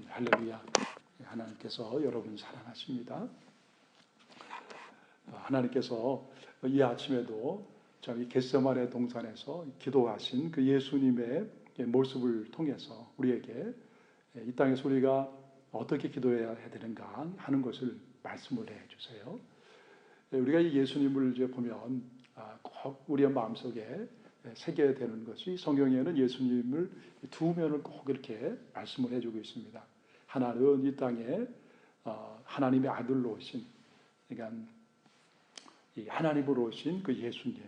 할렐루야. 하나님께서 여러분 사랑하십니다. 하나님께서 이 아침에도 저희 겟세마네 동산에서 기도하신 그 예수님의 모습을 통해서 우리에게 이 땅에서 우리가 어떻게 기도해야 되는가 하는 것을 말씀을 해주세요. 우리가 이 예수님을 이제 보면 꼭 우리의 마음속에 새겨야 되는 것이, 성경에는 예수님을 두 면을 꼭 이렇게 말씀을 해주고 있습니다. 하나는 이 땅에 하나님의 아들로 오신, 그러니까 이 하나님으로 오신 그 예수님,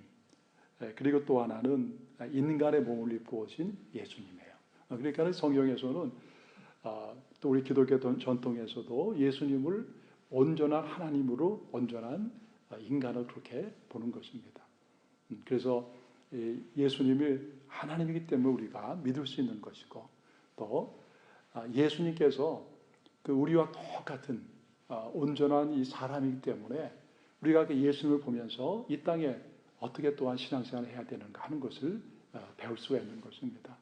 그리고 또 하나는 인간의 몸을 입고 오신 예수님이에요. 그러니까 성경에서는 또 우리 기독교 전통에서도 예수님을 온전한 하나님으로 온전한 인간을 그렇게 보는 것입니다. 그래서 예수님이 하나님이기 때문에 우리가 믿을 수 있는 것이고, 또 예수님께서 그 우리와 똑같은 온전한 이 사람이기 때문에 우리가 그 예수님을 보면서 이 땅에 어떻게 또한 신앙생활을 해야 되는가 하는 것을 배울 수가 있는 것입니다.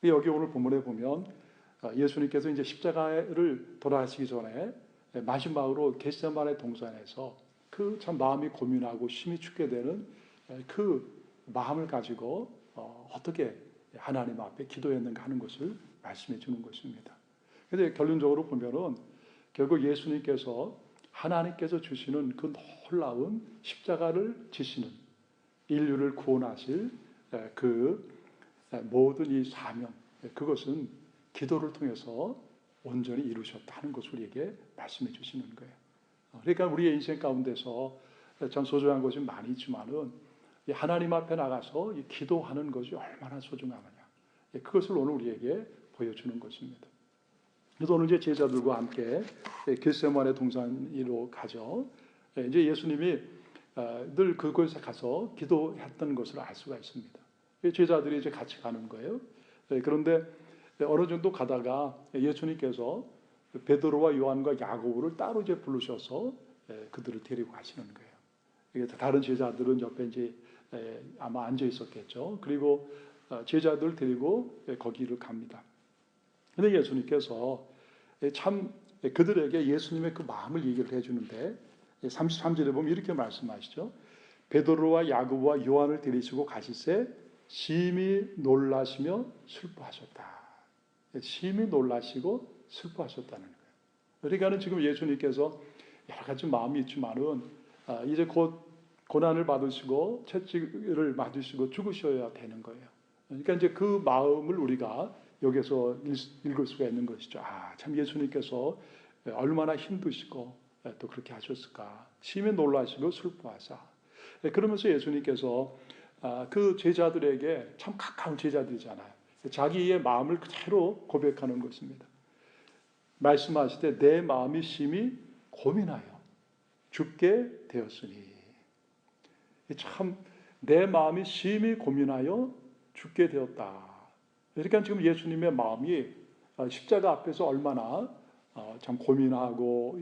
여기 오늘 본문에 보면 예수님께서 이제 십자가를 돌아가시기 전에 마지막으로 겟세마네 동산에서 그 참 마음이 고민하고 심히 춥게 되는 그 마음을 가지고 어떻게 하나님 앞에 기도했는가 하는 것을 말씀해 주는 것입니다. 그런데 결론적으로 보면은 결국 예수님께서 하나님께서 주시는 그 놀라운 십자가를 지시는, 인류를 구원하실 그 모든 이 사명, 그것은 기도를 통해서 온전히 이루셨다는 것을 우리에게 말씀해 주시는 거예요. 그러니까 우리의 인생 가운데서 참 소중한 것이 많이 있지만은 하나님 앞에 나가서 이 기도하는 것이 얼마나 소중하느냐, 그것을 오늘 우리에게 보여주는 것입니다. 그래서 오늘 이제 제자들과 함께 겟세마네 동산으로 가죠. 이제 예수님이 늘 그곳에 가서 기도했던 것을 알 수가 있습니다. 제자들이 이제 같이 가는 거예요. 그런데 어느 정도 가다가 예수님께서 베드로와 요한과 야고보를 따로 이제 부르셔서 그들을 데리고 가시는 거예요. 다른 제자들은 옆에 이제 아마 앉아 있었겠죠. 그리고 제자들 데리고 거기를 갑니다. 그런데 예수님께서 참 그들에게 예수님의 그 마음을 얘기를 해주는데 33절에 보면 이렇게 말씀하시죠. 베드로와 야고보와 요한을 데리시고 가시세 심히 놀라시며 슬퍼하셨다. 심히 놀라시고 슬퍼하셨다는 거예요. 그러니까는 지금 예수님께서 여러 가지 마음이 있지만은 이제 곧 고난을 받으시고 채찍을 맞으시고 죽으셔야 되는 거예요. 그러니까 이제 그 마음을 우리가 여기서 읽을 수가 있는 것이죠. 참 예수님께서 얼마나 힘드시고 또 그렇게 하셨을까. 심히 놀라시고 슬퍼하사. 그러면서 예수님께서 그 제자들에게, 참 가까운 제자들이잖아요, 자기의 마음을 그대로 고백하는 것입니다. 말씀하실 때 내 마음이 심히 고민하여 죽게 되었으니, 참 내 마음이 심히 고민하여 죽게 되었다. 그러니까 지금 예수님의 마음이 십자가 앞에서 얼마나 참 고민하고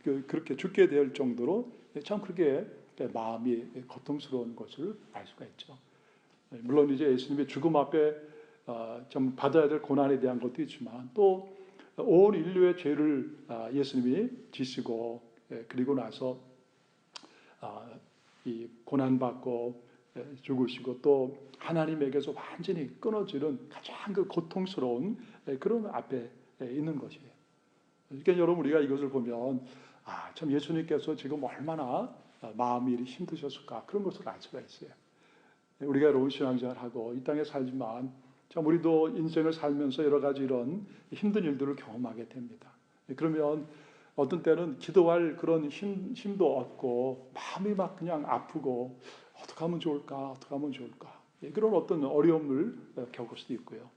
그렇게 죽게 될 정도로 참 그렇게 마음이 고통스러운 것을 알 수가 있죠. 물론 이제 예수님의 죽음 앞에 좀 받아야 될 고난에 대한 것도 있지만, 또 온 인류의 죄를 예수님이 지시고 그리고 나서 이 고난받고 죽으시고 또 하나님에게서 완전히 끊어지는 가장 그 고통스러운 그런 앞에 있는 것이에요. 그러니까 여러분, 우리가 이것을 보면 참 예수님께서 지금 얼마나 마음이 힘드셨을까, 그런 것을 알 수가 있어요. 우리가 여러분 신앙생활하고 이 땅에 살지만 참 우리도 인생을 살면서 여러 가지 이런 힘든 일들을 경험하게 됩니다. 그러면 어떤 때는 기도할 그런 힘도 없고 마음이 막 그냥 아프고 어떻게 하면 좋을까, 어떻게 하면 좋을까, 그런 어떤 어려움을 겪을 수도 있고요.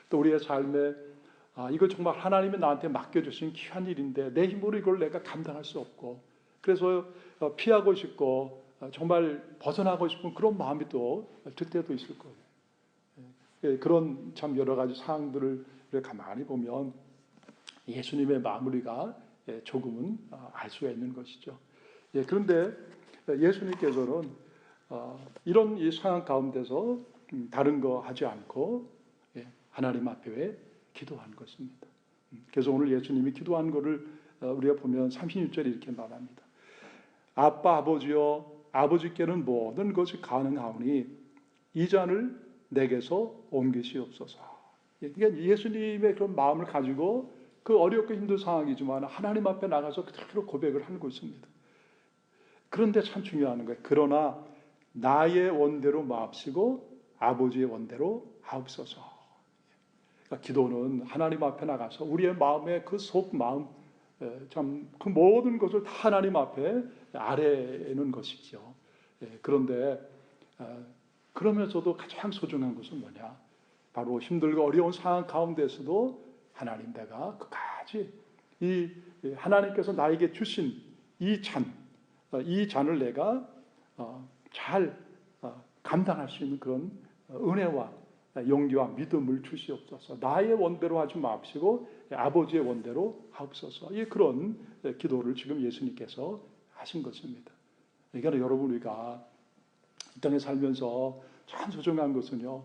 또 우리의 삶에 이거 정말 하나님이 나한테 맡겨주신 귀한 일인데 내 힘으로 이걸 내가 감당할 수 없고, 그래서 피하고 싶고 정말 벗어나고 싶은 그런 마음이 또 들 때도 있을 거예요. 그런 참 여러 가지 상황들을 가만히 보면 예수님의 마음을 우리가 조금은 알 수가 있는 것이죠. 그런데 예수님께서는 이런 이 상황 가운데서 다른 거 하지 않고 하나님 앞에 기도한 것입니다. 그래서 오늘 예수님이 기도한 거를 우리가 보면 36절에 이렇게 말합니다. 아빠 아버지여, 아버지께는 모든 것이 가능하오니 이 잔을 내게서 옮기시옵소서. 그러니까 예수님의 그런 마음을 가지고 그 어렵고 힘든 상황이지만 하나님 앞에 나가서 그대로 고백을 하는 것입니다. 그런데 참 중요한 거예요. 그러나 나의 원대로 마옵시고 아버지의 원대로 하옵소서. 그러니까 기도는 하나님 앞에 나가서 우리의 마음의 그 속 마음, 참 그 모든 것을 다 하나님 앞에 아뢰는 것이죠. 그런데 그러면서도 가장 소중한 것은 뭐냐? 바로 힘들고 어려운 상황 가운데서도 하나님, 내가 끝까지 이 하나님께서 나에게 주신 이 잔을 내가 잘 감당할 수 있는 그런 은혜와 용기와 믿음을 주시옵소서. 나의 원대로 하지 마옵시고 아버지의 원대로 하옵소서. 이 그런 기도를 지금 예수님께서 하신 것입니다. 그러니까 여러분, 우리가 이 땅에 살면서 참 소중한 것은요,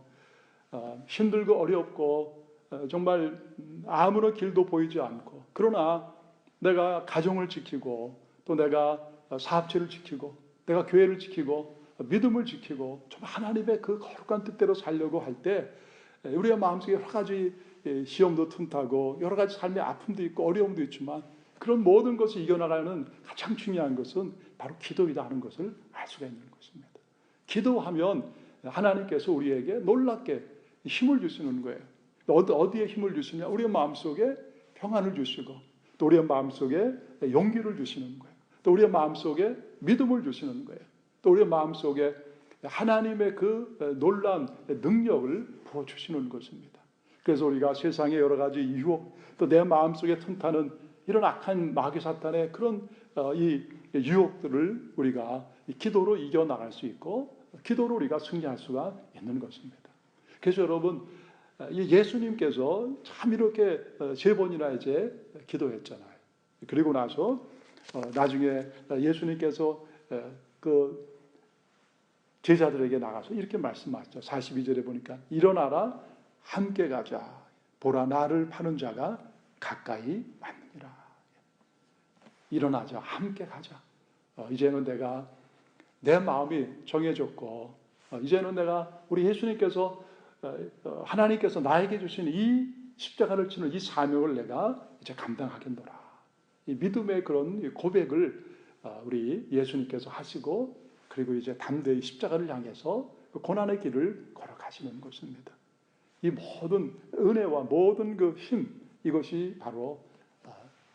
힘들고 어렵고 정말 아무런 길도 보이지 않고, 그러나 내가 가정을 지키고 또 내가 사업체를 지키고 내가 교회를 지키고 믿음을 지키고 좀 하나님의 그 거룩한 뜻대로 살려고 할 때 우리의 마음속에 여러 가지 시험도 틈타고 여러 가지 삶의 아픔도 있고 어려움도 있지만 그런 모든 것을 이겨나가는 가장 중요한 것은 바로 기도이다 하는 것을 알 수가 있는 것입니다. 기도하면 하나님께서 우리에게 놀랍게 힘을 주시는 거예요. 어디에 힘을 주시냐? 우리의 마음속에 평안을 주시고 또 우리의 마음속에 용기를 주시는 거예요. 또 우리의 마음속에 믿음을 주시는 거예요. 또 우리의 마음속에 하나님의 그 놀라운 능력을 부어주시는 것입니다. 그래서 우리가 세상의 여러 가지 유혹, 또 내 마음속에 틈타는 이런 악한 마귀 사탄의 그런 이 유혹들을 우리가 기도로 이겨나갈 수 있고 기도로 우리가 승리할 수가 있는 것입니다. 그래서 여러분, 예수님께서 참 이렇게 3번이나 이제 기도했잖아요. 그리고 나서 나중에 예수님께서 그 제자들에게 나가서 이렇게 말씀하셨죠. 42절에 보니까 일어나라 함께 가자. 보라 나를 파는 자가 가까이 왔느니라. 일어나자, 함께 가자. 이제는 내가 내 마음이 정해졌고 이제는 내가 우리 예수님께서 하나님께서 나에게 주신 이 십자가를 치는 이 사명을 내가 이제 감당하겠노라. 이 믿음의 그런 고백을 우리 예수님께서 하시고 그리고 이제 담대히 십자가를 향해서 그 고난의 길을 걸어가시는 것입니다. 이 모든 은혜와 모든 그 힘, 이것이 바로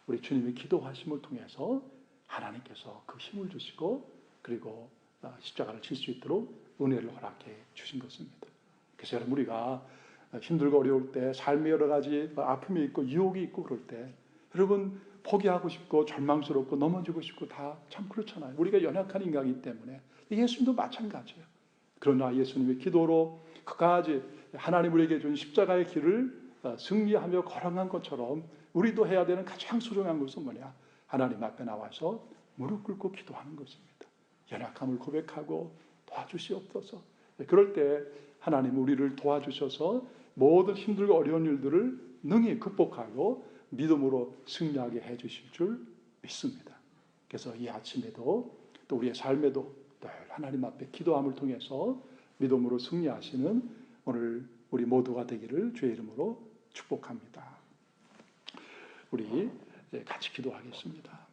우리 주님의 기도하심을 통해서 하나님께서 그 힘을 주시고 그리고 십자가를 칠 수 있도록 은혜를 허락해 주신 것입니다. 그래서 여러분, 우리가 힘들고 어려울 때 삶의 여러 가지 아픔이 있고 유혹이 있고 그럴 때 여러분 포기하고 싶고 절망스럽고 넘어지고 싶고 다 참 그렇잖아요. 우리가 연약한 인간이기 때문에. 예수님도 마찬가지예요. 그러나 예수님의 기도로 그까지 하나님 우리에게 준 십자가의 길을 승리하며 걸어간 것처럼 우리도 해야 되는 가장 소중한 것은 뭐냐? 하나님 앞에 나와서 무릎 꿇고 기도하는 것입니다. 연약함을 고백하고 도와주시옵소서. 그럴 때 하나님 우리를 도와주셔서 모든 힘들고 어려운 일들을 능히 극복하고 믿음으로 승리하게 해주실 줄 믿습니다. 그래서 이 아침에도 또 우리의 삶에도 늘 하나님 앞에 기도함을 통해서 믿음으로 승리하시는 오늘 우리 모두가 되기를 주의 이름으로 축복합니다. 우리 같이 기도하겠습니다.